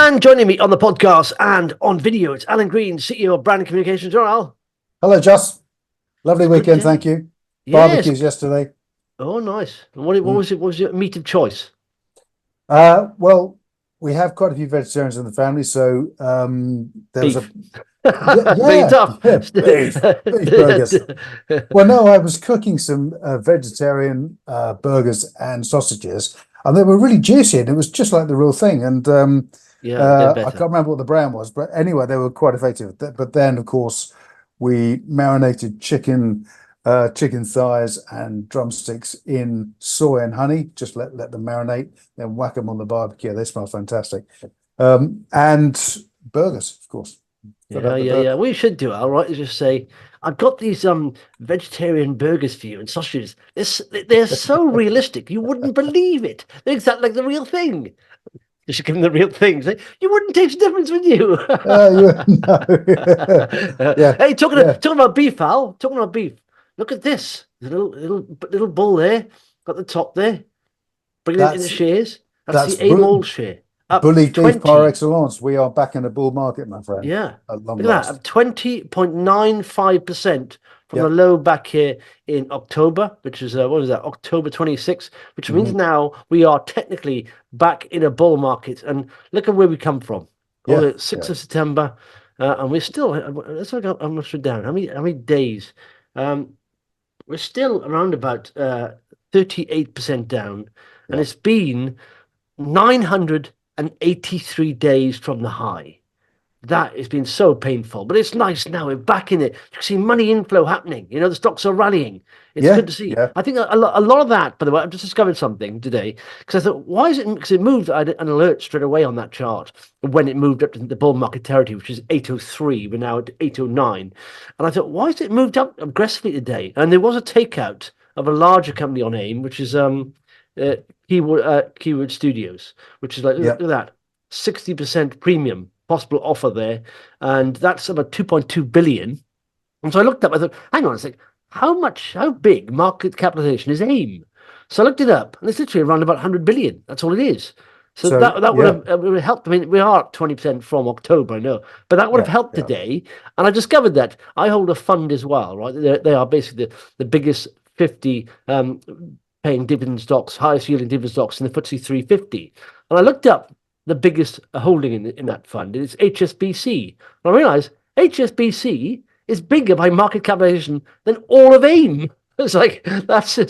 And joining me on the podcast and on video, it's Alan Green, CEO of Brand Communications. All right, Al. Hello, Joss. Lovely It's a good weekend, day. thank you. Yes. Barbecues yesterday. Oh, nice. And what was it? What was your meat of choice? Well, we have quite a few vegetarians in the family, so there was Beef. Very yeah, tough. beef burgers. Well, no, I was cooking some vegetarian burgers and sausages, and they were really juicy, and it was just like the real thing. And Yeah, they're I better. can't remember what the brand was, but anyway, they were quite effective. But then, of course, we marinated chicken thighs and drumsticks in soy and honey. Just let them marinate, then whack them on the barbecue. They smell fantastic. And burgers, of course. Yeah. We should do, Al, right? Is just say, I've got these vegetarian burgers for you and sausages. They're so realistic. You wouldn't believe it. They're exactly like the real thing. You should give them the real thing. Say, you wouldn't taste the difference, would you? No. Yeah, Hey, talking yeah. about beef, Al. Talking about beef. Look at this. The little bull there. Got the top there. Bringing it in the That's shares. That's that's the AIM share. Up bully beef par 20. excellence. We are back in the bull market, my friend, Yeah. at long Look at that. last. Up 20.95% from the Yep. low back here in October, which is what was that? October 26th, which means now we are technically back in a bull market. And look at where we come from. Yeah, The 6th of September, and we're still. Let's look up. I'm not sure down. How many days? We're still around about 38% down, and yeah. it's been 983 days from the high. That has been so painful, but it's nice now. We're back in it. You can see money inflow happening. The stocks are rallying. It's Yeah, good to see. yeah. I think a lot of that, by the way, I've just discovered something today because I thought, why is it? Because it moved. I had an alert straight away on that chart when it moved up to the bull market territory, which is 803. We're now at 809, and I thought, why has it moved up aggressively today? And there was a takeout of a larger company on AIM, which is Keyword Studios, which is like Yeah. look at that, 60% premium possible offer there, and that's about 2.2 billion. And so I looked up, I thought, hang on a sec, how big market capitalization is AIM? So I looked it up, and it's literally around about 100 billion. That's all it is. So So that would yeah, have helped. I mean, we are 20% from October, I know, but that would have yeah, helped yeah. today. And I discovered that I hold a fund as well, right? They are basically the biggest 50 paying dividend stocks, highest yielding dividend stocks in the FTSE 350. And I looked up the biggest holding in that fund. It's HSBC. And I realized HSBC is bigger by market capitalization than all of AIM. It's like that's a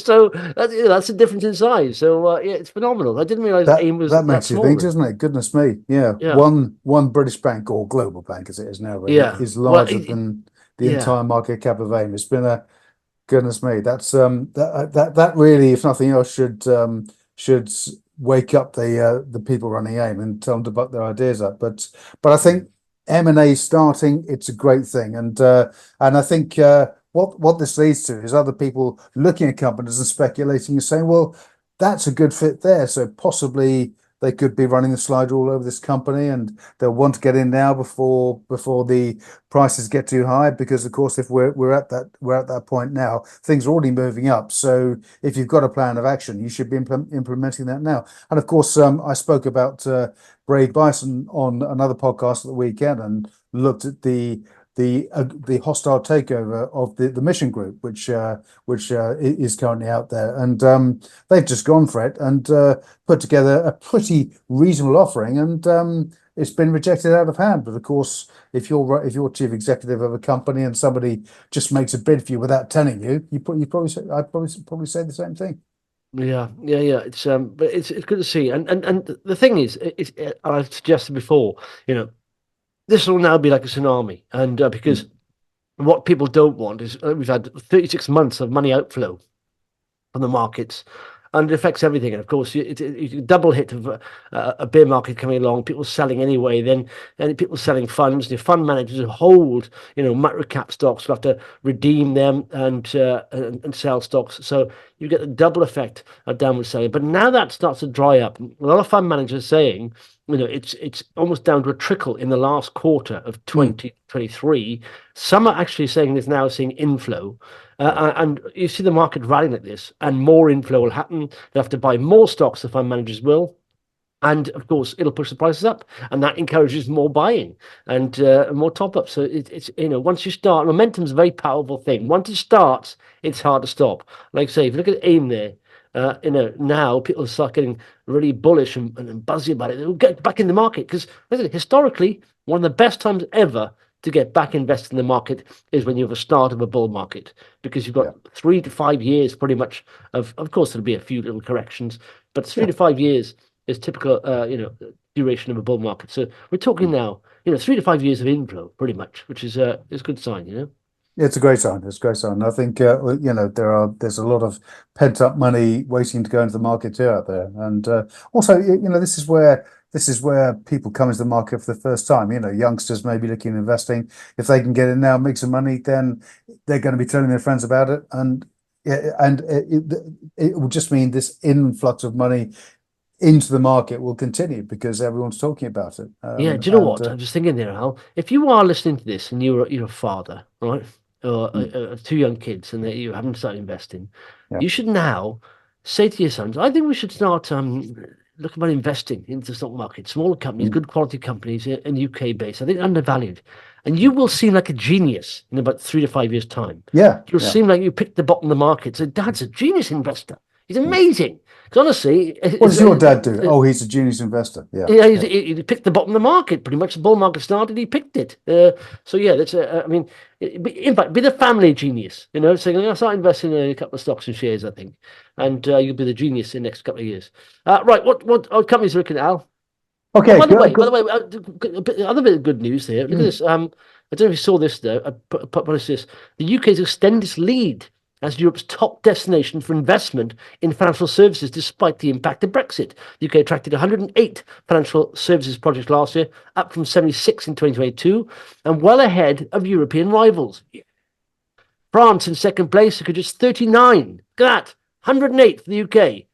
difference in size. So yeah, it's phenomenal. I didn't realize That AIM was that that makes you small think, then. doesn't it? Goodness me. Yeah. Yeah, One British bank, or global bank as it is now, really, yeah. is Well, larger than the yeah, entire market cap of AIM. It's been a goodness me. That's that really, if nothing else, should wake up the people running AIM and tell them to buck their ideas up. But I think M&A starting, it's a great thing, and I think what this leads to is other people looking at companies and speculating and saying, well, that's a good fit there. So possibly they could be running the slide all over this company, and they'll want to get in now before the prices get too high, because of course if we're at that point now, things are already moving up. So if you've got a plan of action, you should be implementing that now. And of course, I spoke about Brave Bison on another podcast at the weekend and looked at the hostile takeover of the Mission Group, which is currently out there, and they've just gone for it and put together a pretty reasonable offering, and it's been rejected out of hand. But of course, if you're chief executive of a company and somebody just makes a bid for you without telling you, I'd probably say the same thing. yeah. It's but it's good to see. And the thing is, I've suggested before, this will now be like a tsunami, and because what people don't want is we've had 36 months of money outflow from the markets, and it affects everything. And of course, it's a double hit of a bear market coming along, people selling anyway, then people selling funds. The fund managers who hold, microcap stocks will have to redeem them and sell stocks. So you get the double effect of downward selling. But now that starts to dry up. A lot of fund managers are saying, it's almost down to a trickle in the last quarter of Mm, 2023. Some are actually saying there's now seeing inflow. yeah. And you see the market rallying like this, and more inflow will happen. They'll have to buy more stocks, the fund managers will. And of course, it'll push the prices up, and that encourages more buying and more top ups. So it's once you start, momentum's a very powerful thing. Once it starts, it's hard to stop. Like I say, if you look at AIM there, now people start getting really bullish and buzzy about it. They'll get back in the market because historically, one of the best times ever to get back invested in the market is when you have a start of a bull market, because you've got 3 to 5 years pretty much of course there'll be a few little corrections, but 3 to 5 years is typical, duration of a bull market. So we're talking now, 3 to 5 years of inflow, pretty much, which is a good sign. It's a great sign. It's a great sign. I think there's a lot of pent up money waiting to go into the market too out there, and also this is where people come into the market for the first time. Youngsters may be looking at investing. If they can get in now, and make some money, then they're going to be telling their friends about it, and it will just mean this influx of money into the market will continue because everyone's talking about it. Yeah, do you know what? I'm just thinking there, Al. If you are listening to this and you're a father, right, or two young kids, and that you haven't started investing, you should now say to your sons, "I think we should start looking about investing into the stock market, smaller companies, good quality companies, and UK based. I think undervalued, and you will seem like a genius in about 3 to 5 years' time. You'll seem like you picked the bottom of the market. So, Dad's a genius investor. He's amazing." Because honestly, what does your dad do? Oh, he's a genius investor. He picked the bottom of the market. Pretty much, the bull market started. He picked it. So yeah, that's. I mean, in fact, be the family genius. Saying, "I'll start investing in a couple of stocks and shares." I think, and you'll be the genius in the next couple of years. Right. What companies are looking at, Al? Okay. Oh, by the way, other bit of good news here. Look at this. I don't know if you saw this though. I published this. The UK has extended its lead as Europe's top destination for investment in financial services, despite the impact of Brexit. The UK attracted 108 financial services projects last year, up from 76 in 2022, and well ahead of European rivals. France in second place, could just 39. Look at that, 108 for the UK,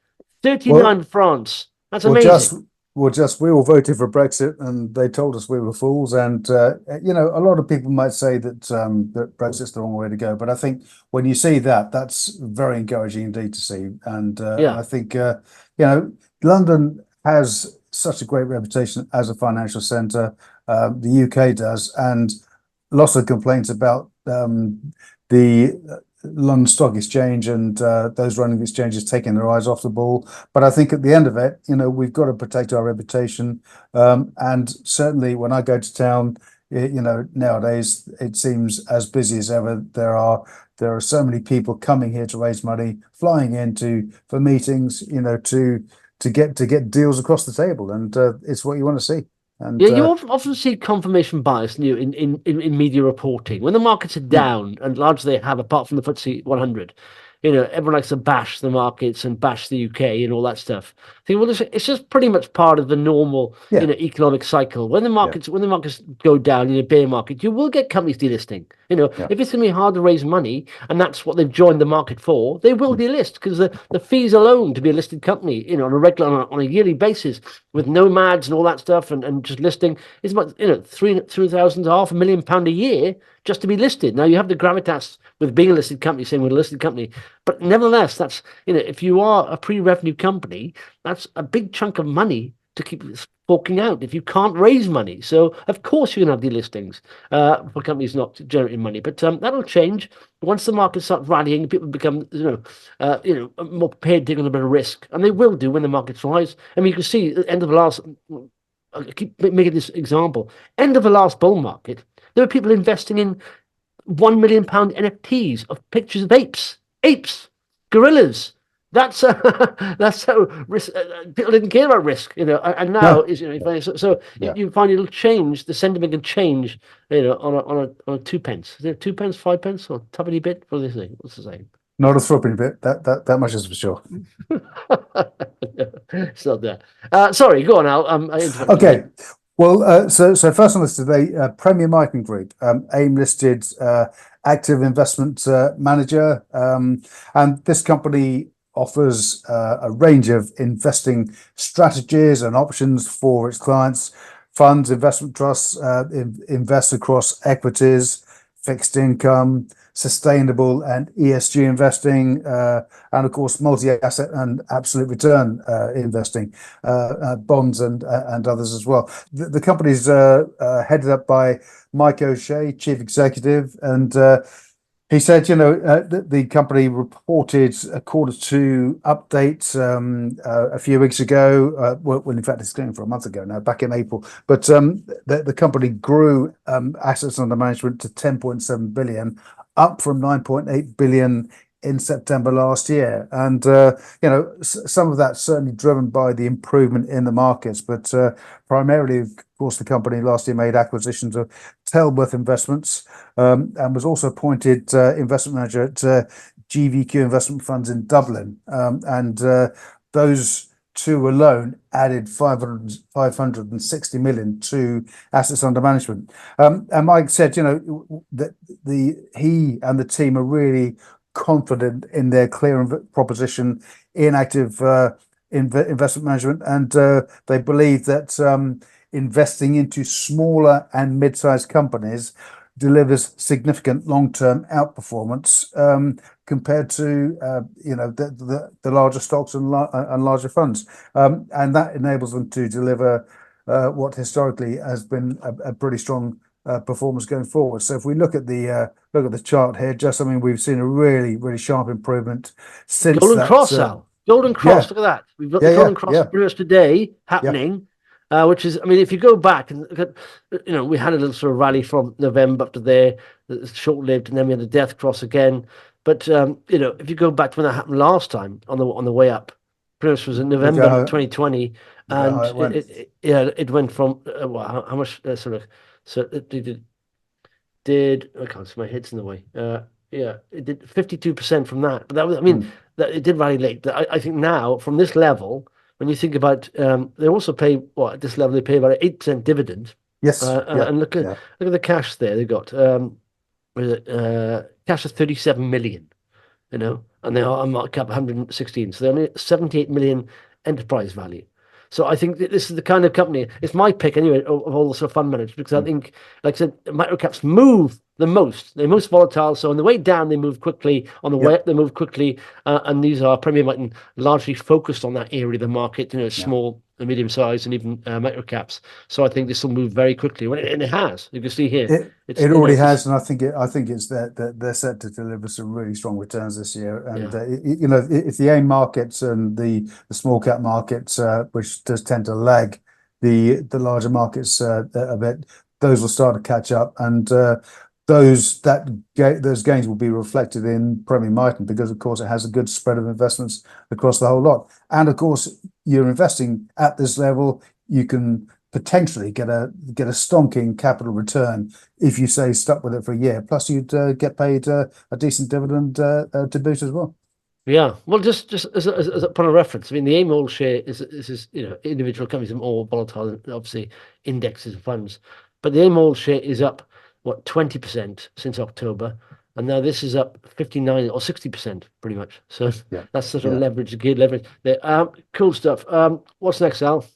39 for France. That's amazing. We all voted for Brexit, and they told us we were fools. And a lot of people might say that that Brexit's the wrong way to go. But I think when you see that, that's very encouraging indeed to see. And I think London has such a great reputation as a financial centre. The UK does, and lots of complaints about the London Stock Exchange and those running exchanges taking their eyes off the ball. But I think at the end of it, we've got to protect our reputation. And certainly when I go to town, nowadays it seems as busy as ever. There are so many people coming here to raise money, flying for meetings, to get deals across the table, and it's what you want to see. And you often see confirmation bias in media reporting when the markets are down, and largely they have, apart from the FTSE 100. Everyone likes to bash the markets and bash the UK and all that stuff. I think, well, it's just pretty much part of the normal economic cycle. When the markets go down in a bear market, you will get companies delisting. If it's going to be hard to raise money, and that's what they've joined the market for, they will delist, because the fees alone to be a listed company, on a yearly basis with nomads and all that stuff, and just listing is about £3,000 to £500,000 a year just to be listed. Now you have the gravitas with being a listed company, saying we're a listed company, but nevertheless, that's if you are a pre-revenue company, that's a big chunk of money to keep forking out if you can't raise money. So of course you're going to have delistings for companies not generating money, but that'll change once the market starts rallying. People become more prepared to take on a bit of risk, and they will do when the markets rise. I mean, you can see at the end of the last. I keep making this example. End of the last bull market, there were people investing in £1 million NFTs of pictures of apes, gorillas. That's how risk. People didn't care about risk, and now is you find it'll change. The sentiment can change, on a 2 pence. Is it 2 pence, 5 pence, or tubby bit? What do they say? What's the saying? Not a throbbing bit. That much is for sure. It's not there. Sorry, go on, Al. Okay. Well, so first on this today, Premier Miton Group, AIM listed active investment manager, and this company offers a range of investing strategies and options for its clients. Funds, investment trusts, invest across equities, fixed income, sustainable and ESG investing, and of course multi-asset and absolute return investing, bonds and others as well. The company's headed up by Mike O'Shea, chief executive, and he said, the company reported a Q2 update a few weeks ago. Well, in fact, it's going for a month ago now, back in April. But the company grew assets under management to 10.7 billion, up from 9.8 billion in September last year. And some of that's certainly driven by the improvement in the markets, but primarily, of course, the company last year made acquisitions of Tailworth Investments, and was also appointed investment manager at GVQ Investment Funds in Dublin. And those two alone added 560 million to assets under management. And Mike said, that he and the team are really confident in their clear proposition in active investment management, and they believe that investing into smaller and mid-sized companies delivers significant long-term outperformance compared to the larger stocks and larger funds, and that enables them to deliver what historically has been a pretty strong performance going forward. So if we look at the chart here, we've seen a really sharp improvement since Golden Cross, Al. Golden Cross, look at that. We've got the Golden Cross pretty much today happening. Which is, if you go back and look at, we had a little sort of rally from November up to there, short-lived, and then we had the death cross again. But if you go back to when that happened last time on the way up, pretty much was in November 2020, and it went from how much so it did I can't see, my head's in the way. It did 52% from that. But that was, that it did rally late. But I think now from this level, when you think about, they also pay at this level they pay about an 8% dividend. Yes, and look at the cash there they got. Cash of 37 million, and they are on market cap 116, so they're only 78 million enterprise value. So I think that this is the kind of company. It's my pick anyway of all the sort of fund managers, because I think, like I said, microcaps move the most. They're most volatile. So on the way down, they move quickly. On the way up, they move quickly. And these are Premier Miton largely focused on that area of the market. Small and medium size, and even microcaps. So I think this will move very quickly. And it has. You can see here. It already has, and I think it's that they're set to deliver some really strong returns this year. And if the AIM markets and the small cap markets, which does tend to lag the larger markets a bit, those will start to catch up, and those gains will be reflected in Premier Miton, because of course it has a good spread of investments across the whole lot. And of course, you're investing at this level, you can potentially get a stonking capital return if you say stuck with it for a year. Plus, you'd get paid a decent dividend to boot as well. Yeah, well, just as a point of reference, the AIM all share is individual companies are more volatile than obviously indexes and funds, but the AIM all share is up 20% since October, and now this is up 59 or 60% pretty much. So that's sort of leverage, geared leverage. Cool stuff. What's next, Al?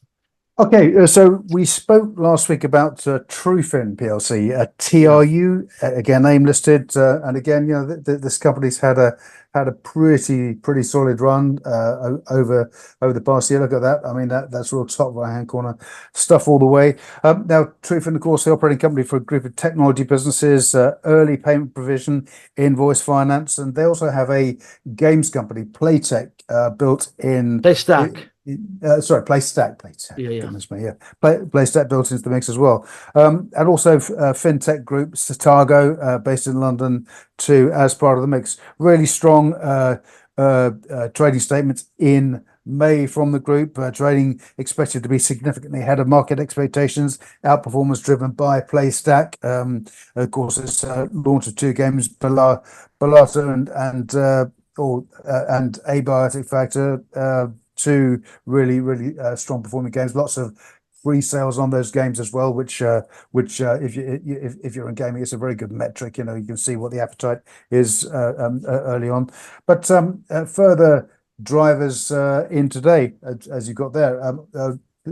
Okay, so we spoke last week about Trufin PLC, TRU, again AIM listed, and again, this company's had a pretty solid run over the past year. Look at that. That's real top right hand corner stuff all the way. Now Trufin, of course, the operating company for a group of technology businesses, early payment provision, invoice finance, and they also have a games company, Playtech, built in Playstack. Playstack. Goodness me, Playstack built into the mix as well, and also fintech group Satago, based in London, too, as part of the mix. Really strong trading statements in May from the group. Trading expected to be significantly ahead of market expectations. Outperformance driven by Playstack. Of course, it's launch of two games, Ballato and Abiotic Factor. Two really strong performing games. Lots of free sales on those games as well, which if you're in gaming, it's a very good metric. You can see what the appetite is early on. But further drivers in today, as you got there.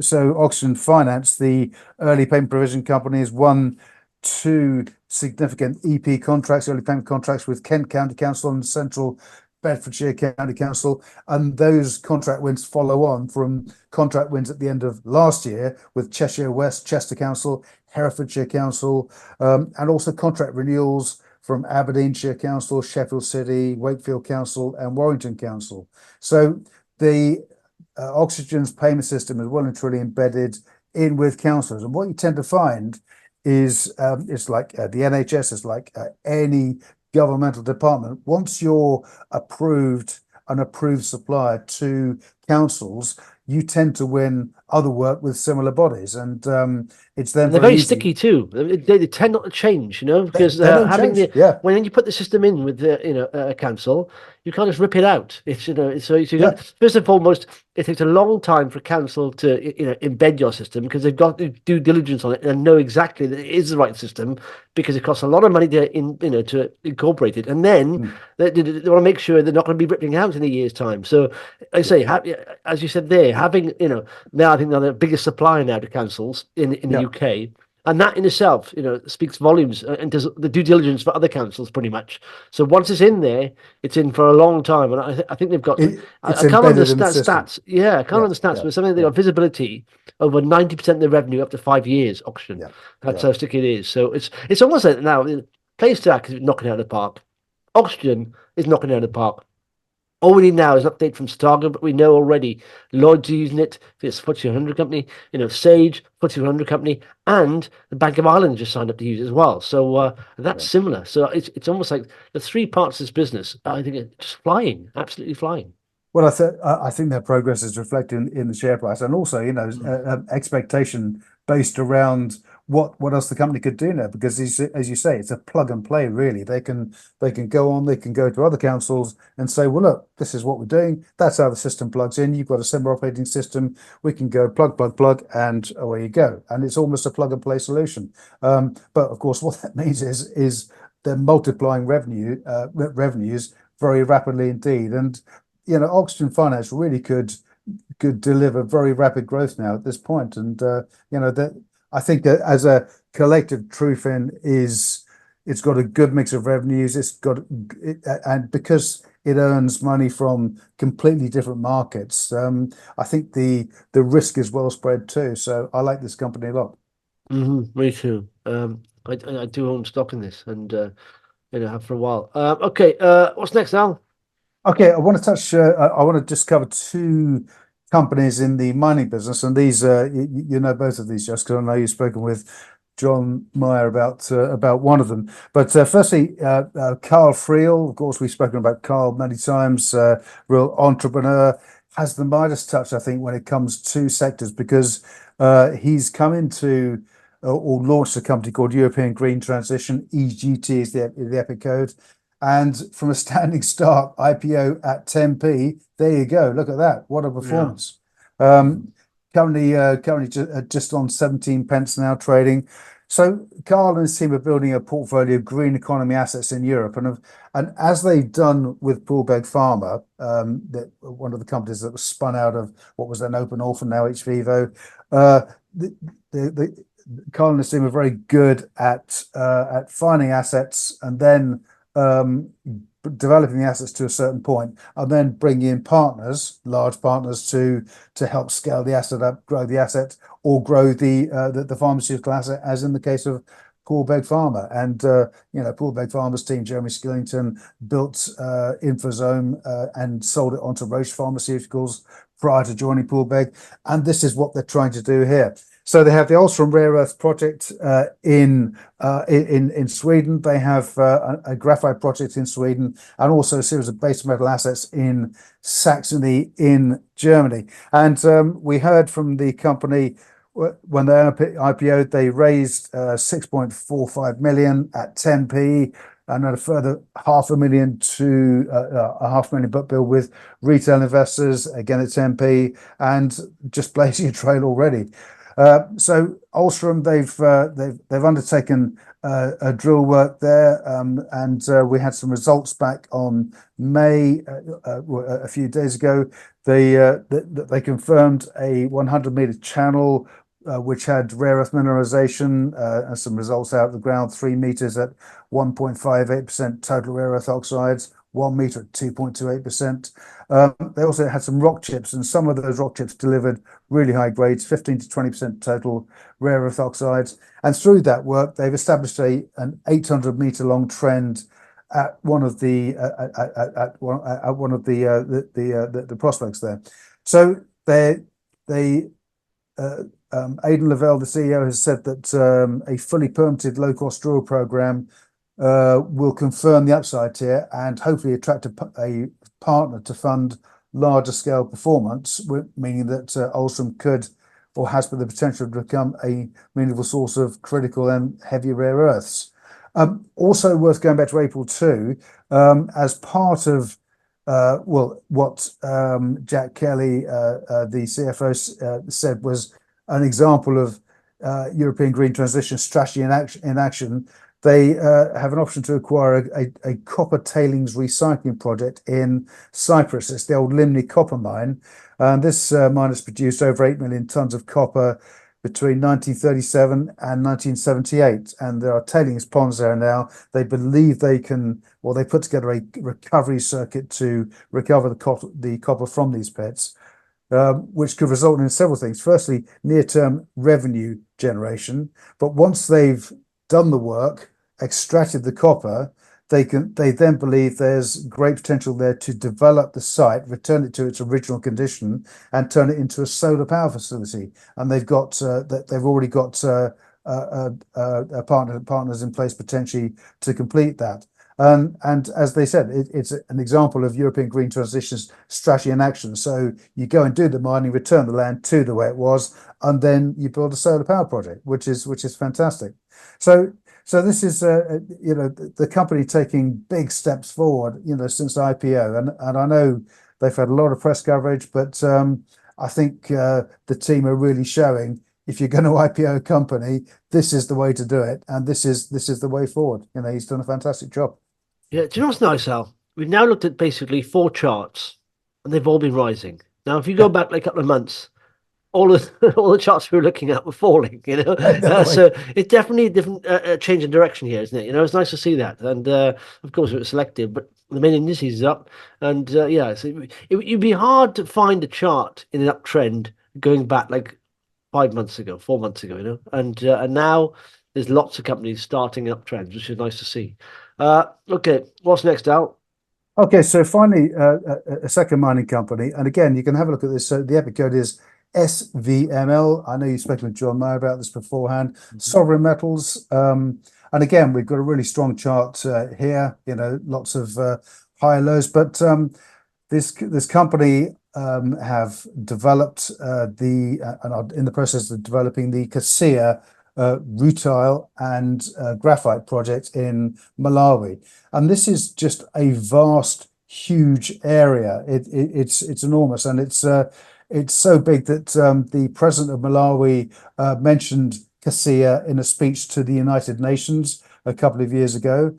So Oxygen Finance, the early payment provision company, has won two significant EP contracts, early payment contracts with Kent County Council and Central Bedfordshire County Council, and those contract wins follow on from contract wins at the end of last year with Cheshire West, Chester Council, Herefordshire Council, and also contract renewals from Aberdeenshire Council, Sheffield City, Wakefield Council, and Warrington Council. So the Oxygen's payment system is well and truly embedded in with councils, and what you tend to find is it's like the NHS is like any governmental department. Once you're an approved supplier to councils, you tend to win other work with similar bodies, and it's then They're very very easy. sticky too. They tend not to change, because They don't having change. Yeah, when you put the system in with a council, you can't just rip it out. It's so you yeah, first and foremost, it takes a long time for a council to embed your system, because they've got to do diligence on it and know exactly that it is the right system, because it costs a lot of money to incorporate it, and then they want to make sure they're not going to be ripping out in a year's time. So I say, as you said there, having now I think they're the biggest supplier now to councils in the yeah. UK, and that in itself, speaks volumes, and does the due diligence for other councils pretty much. So once it's in there, it's in for a long time, and I think they've got. It's I can't embedded in the understand system. stats. Yeah, I can't Yeah, understand stats, yeah, but something they yeah, got visibility over 90% of their revenue up to 5 years. Auction. yeah, That's yeah. how sticky it is. So it's almost like now PlayStack is knocking it out of the park. Oxygen is knocking it out of the park. All we need now is an update from Stargo, but we know already Lloyd's using it for its FTSE 100 company, Sage, FTSE 100 company, and the Bank of Ireland just signed up to use it as well. So that's Yeah. similar. So it's almost like the three parts of this business, I think, are just flying, absolutely flying. Well, I think their progress is reflected in the share price, and also, expectation based around what else the company could do now. Because as you say, it's a plug and play. Really, they can go on, they can go to other councils and say, well, look, this is what we're doing. That's how the system plugs in. You've got a similar operating system. We can go plug, and away you go. And it's almost a plug and play solution. But of course, what that means is they're multiplying revenues very rapidly indeed, and Oxygen Finance really could deliver very rapid growth now at this point. And that I think that as a collective, Trufin it's got a good mix of revenues. And because it earns money from completely different markets, I think the risk is well spread too. So I like this company a lot. Me too. I do own stock in this, and have for a while. Okay. What's next, Al? Okay, I want to touch. I want to just cover two companies in the mining business, and these, you know, both of these, just because I know you've spoken with John Meyer about one of them. But firstly, Carl Friel. Of course, we've spoken about Carl many times. Real entrepreneur, has the Midas touch, I think, when it comes to sectors, because he's come into or launched a company called European Green Transition. EGT is the EPIC code. And from a standing start, IPO at 10p. There you go. Look at that. What a performance. Currently just on 17 pence now trading. So Carl and his team are building a portfolio of green economy assets in Europe. And as they've done with Poolbeg Pharma, one of the companies that was spun out of what was then Open Orphan, now HVivo, Carl and his team are very good at finding assets and then developing the assets to a certain point, and then bringing in partners, large partners, to help scale the asset up, grow the asset, or grow the pharmaceutical asset, as in the case of Poolbeg Pharma. And Poolbeg Pharma's team, Jeremy Skillington, built Infosome and sold it onto Roche Pharmaceuticals prior to joining Poolbeg, and this is what they're trying to do here. So they have the Ulstrom Rare Earth project in Sweden. They have a graphite project in Sweden, and also a series of base metal assets in Saxony in Germany. And we heard from the company when they IPO'd, they raised 6.45 million at 10p, and then a further 500,000 to a 500,000 book build with retail investors, again at 10p, and just blazing a trail already. So Ulstrom, they've undertaken a drill work there, and we had some results back on May a few days ago. They confirmed a 100-meter channel which had rare earth mineralization and some results out of the ground, 3 meters at 1.58% total rare earth oxides, 1 meter at 2.28%. They also had some rock chips, and some of those rock chips delivered really high grades, 15 to 20% total rare earth oxides. And through that work, they've established an 800-meter long trend at one of the prospects there. So Aidan Lavelle, the CEO, has said that a fully permitted low-cost drill program will confirm the upside here and hopefully attract a partner to fund larger scale performance, meaning that Ulstrom could or has the potential to become a meaningful source of critical and heavy rare earths. Also worth going back to April 2, as part of what Jack Kelly, the CFO, said was an example of European green transition strategy in action. They have an option to acquire a copper tailings recycling project in Cyprus. It's the old Limni copper mine. And this mine has produced over 8 million tons of copper between 1937 and 1978. And there are tailings ponds there now. They believe they can, well, they put together a recovery circuit to recover the copper from these pits, which could result in several things. Firstly, near-term revenue generation. But once they've done the work, extracted the copper, they then believe there's great potential there to develop the site, return it to its original condition, and turn it into a solar power facility. And they've already got partners in place potentially to complete that. And as they said, it's an example of European green transition strategy in action. So you go and do the mining, return the land to the way it was, and then you build a solar power project, which is fantastic. So this is the company taking big steps forward, since the IPO, and I know they've had a lot of press coverage, but I think the team are really showing, if you're going to IPO a company, this is the way to do it, and this is the way forward. He's done a fantastic job. Yeah, do you know what's nice, Al? We've now looked at basically 4 charts, and they've all been rising. Now, if you go back like a couple of months, all the charts we were looking at were falling, so it's definitely a different change in direction here, isn't it? It's nice to see that, and of course it was selective, but the main indices is up, and so it'd be hard to find a chart in an uptrend going back like 5 months ago, 4 months ago, and now there's lots of companies starting uptrends, which is nice to see. Okay, what's next, Al? Okay, so finally, a second mining company, and again, you can have a look at this. So the EPIC code is SVML. I know you've spoken with John Mayer about this beforehand. Mm-hmm. Sovereign metals, and again, we've got a really strong chart here. Lots of high lows, but this company have developed and are in the process of developing the Kasia rutile and graphite project in Malawi, and this is just a vast, huge area. It's enormous, and it's so big that the president of Malawi mentioned Kasia in a speech to the United Nations a couple of years ago.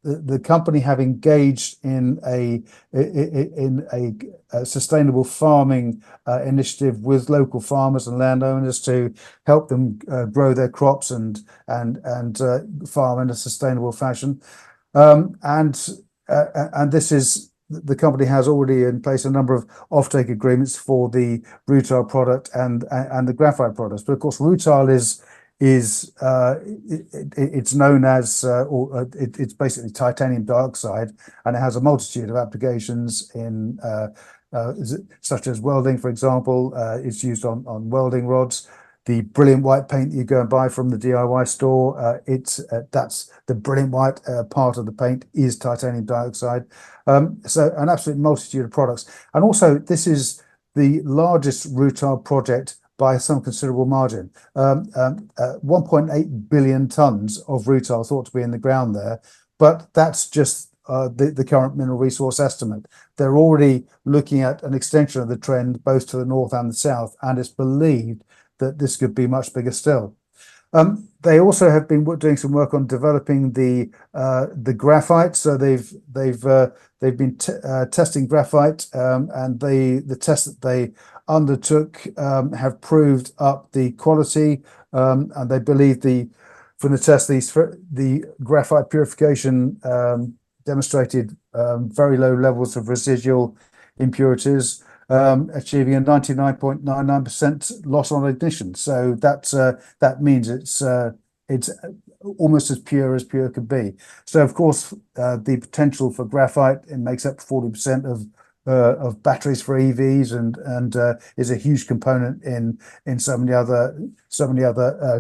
The company have engaged in a sustainable farming initiative with local farmers and landowners to help them grow their crops and farm in a sustainable fashion. And this is, the company has already in place a number of offtake agreements for the rutile product and the graphite products. But of course, rutile it's known as it's basically titanium dioxide, and it has a multitude of applications in such as welding, for example. It's used on welding rods. The Brilliant White paint you go and buy from the DIY store, that's the Brilliant White part of the paint is titanium dioxide. So an absolute multitude of products, and also this is the largest rutile project by some considerable margin. 1.8 billion tons of rutile thought to be in the ground there, but that's just the current mineral resource estimate. They're already looking at an extension of the trend both to the north and the south, and it's believed that this could be much bigger still. They also have been doing some work on developing the graphite. So they've been testing graphite, and the tests that they undertook have proved up the quality, and they believe from the test the graphite purification demonstrated very low levels of residual impurities, achieving a 99.99% loss on ignition. So that means it's almost as pure could be. So of course, the potential for graphite, it makes up 40% of batteries for EVs, and is a huge component in so many other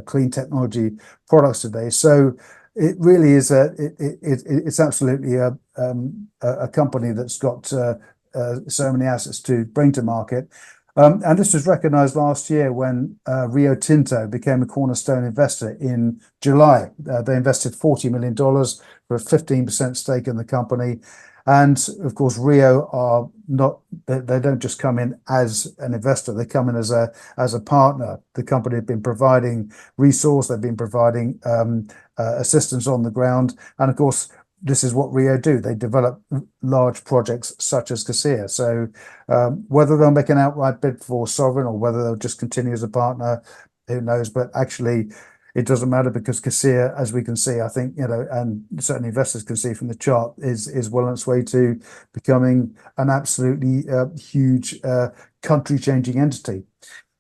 clean technology products today. So it really is it's absolutely a company that's got so many assets to bring to market. And this was recognized last year when Rio Tinto became a cornerstone investor in July. They invested $40 million for a 15% stake in the company. And of course, Rio are not, they don't just come in as an investor, they come in as a partner. The company had been providing resource, they've been providing assistance on the ground. And of course, this is what Rio do. They develop large projects such as Cassia. So whether they'll make an outright bid for Sovereign or whether they'll just continue as a partner, who knows? But actually, it doesn't matter, because Cassia, as we can see, I think, and certainly investors can see from the chart, is well on its way to becoming an absolutely huge country-changing entity.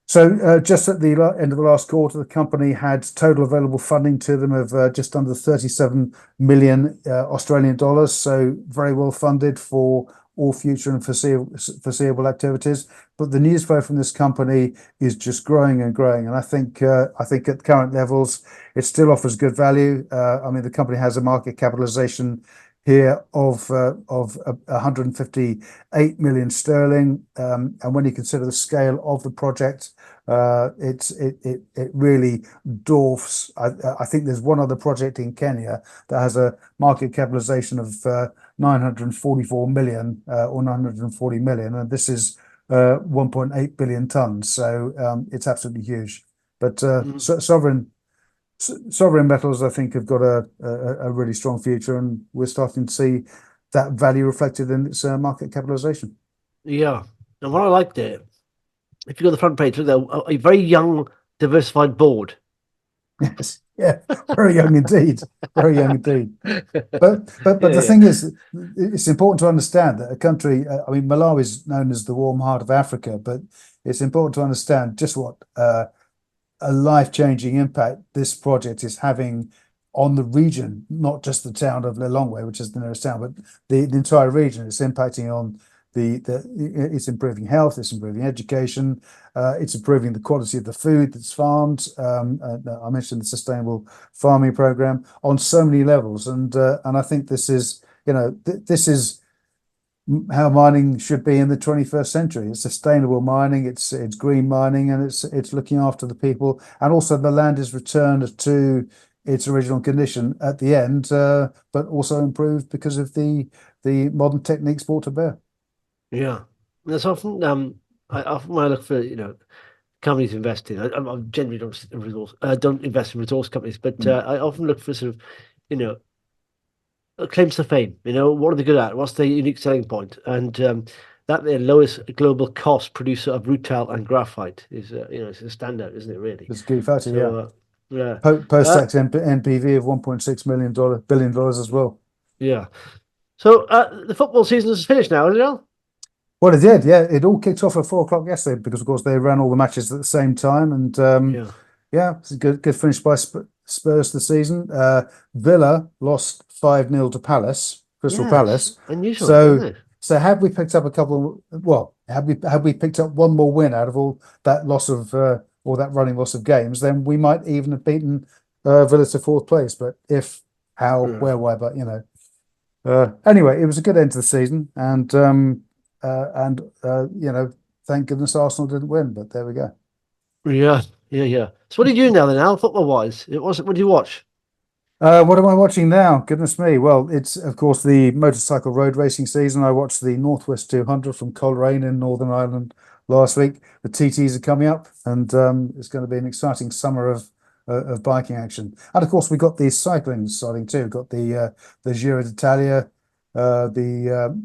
So just at the end of the last quarter, the company had total available funding to them of just under 37 million Australian dollars. So very well funded for all future and foreseeable activities. But the news flow from this company is just growing and growing. And I think at current levels, it still offers good value. I mean, the company has a market capitalization here of 158 million sterling. And when you consider the scale of the project, it really dwarfs. I think there's one other project in Kenya that has a market capitalization of 944 million or 940 million, and this is 1.8 billion tons. So it's absolutely huge. But Sovereign metals, I think, have got a really strong future, and we're starting to see that value reflected in its market capitalization. Yeah, and what I liked it, if you go to the front page, a very young, diversified board. Yes, yeah, very young indeed, very young indeed. But the thing is, it's important to understand that a country. I mean, Malawi is known as the warm heart of Africa, but it's important to understand just what a life-changing impact this project is having on the region, not just the town of Lilongwe, which is the nearest town, but the entire region. It's impacting on it's improving health, it's improving education, it's improving the quality of the food that's farmed. I mentioned the sustainable farming program on so many levels, and I think this is this is how mining should be in the 21st century. It's sustainable mining, it's green mining, and it's looking after the people, and also the land is returned to its original condition at the end, but also improved because of the modern techniques brought to bear. Yeah, there's often I often when I look for companies to invest in. I generally don't invest in resource companies, but I often look for sort of claims to fame. What are they good at? What's their unique selling point? And that their lowest global cost producer of rutile and graphite is it's a standout, isn't it? Really, it's a key factor. So, yeah. Post-tax NPV of $1.6 billion as well. Yeah. So the football season is finished now, isn't it? Well, it did, yeah. It all kicked off at 4 o'clock yesterday because, of course, they ran all the matches at the same time, and it's a good finish by Spurs this season. Villa lost 5-0 to Crystal Palace. Unusual, isn't it? So had we picked up had we picked up one more win out of all that loss of or that running loss of games, then we might even have beaten Villa to fourth place. But where, why? But anyway, it was a good end to the season, and thank goodness Arsenal didn't win, but there we go. Yeah. So what are you doing now then, Al, football-wise? What do you watch? What am I watching now? Goodness me. Well, it's, of course, the motorcycle road racing season. I watched the Northwest 200 from Coleraine in Northern Ireland last week. The TTs are coming up, and it's going to be an exciting summer of biking action. And of course, we got the cycling starting too. We've got the Giro d'Italia, the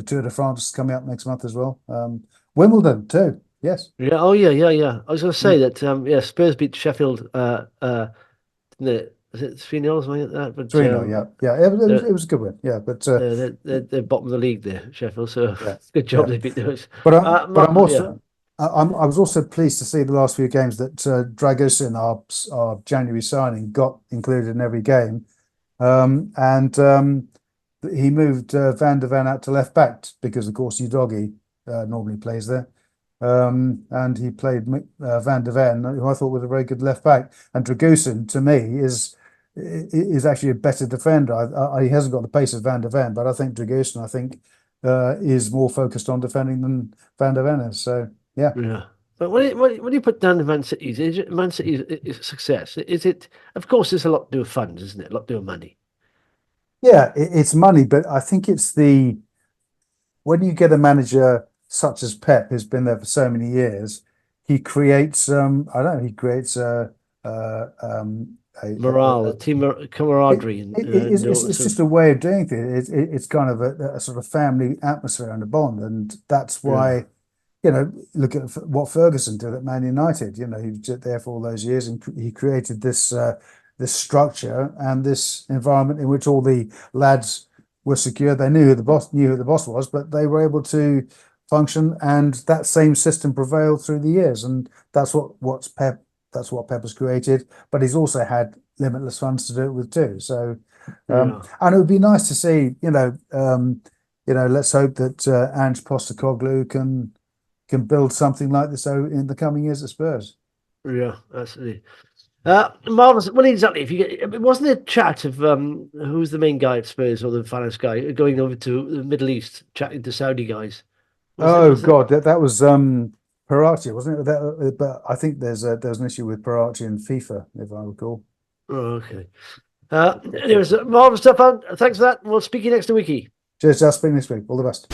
Tour de France coming up next month as well. Wimbledon too. Yes. Yeah. Oh, yeah, yeah, yeah. I was going to say Mm. that. Yeah, Spurs beat Sheffield. Was it 3-0 or something like that? But 3-0, yeah, yeah. they're, It was a good win, yeah. But they're bottom of the league there, Sheffield. So yeah, good job yeah. they beat those. But I'm Yeah, also I was also pleased to see the last few games that Dragusin, our January signing, got included in every game, and he moved Van der Ven out to left back because, of course, Udogie normally plays there. And he played Van der Ven, who I thought was a very good left back. And Dragusin, to me, is actually a better defender. He hasn't got the pace of Van der Ven, but I think Dragusin, is more focused on defending than Van der Ven is. So yeah, yeah. But when you put down the Man City, Man City is a success. Is it? Of course, there's a lot to do with funds, isn't it? A lot to do with money. yeah, it's money, but I think it's when you get a manager such as Pep, who's been there for so many years, he creates I don't know, he creates Morale, a the team camaraderie, and it's sort just of, a way of doing things. It's kind of a sort of family atmosphere and a bond, and that's yeah, why, look at what Ferguson did at Man United. He was there for all those years, and he created this structure and this environment in which all the lads were secure. They knew who the boss was, but they were able to function, and that same system prevailed through the years. And that's what Pep has created. But he's also had limitless funds to do it with too. So, yeah, and it would be nice to see, let's hope that Ange Postecoglou can build something like this in the coming years at Spurs. yeah, absolutely. Marvelous. Well, exactly. If you get, wasn't there chat of who's the main guy at Spurs or the finance guy going over to the Middle East, chatting to Saudi guys? Was it? Oh Was it? God, that was Parachi, wasn't it? But I think there's an issue with Parachi and FIFA, if I recall. Oh, okay. Anyways, marvelous stuff. Thanks for that. We'll speak to you next week. Cheers, Jasper. Next week. All the best.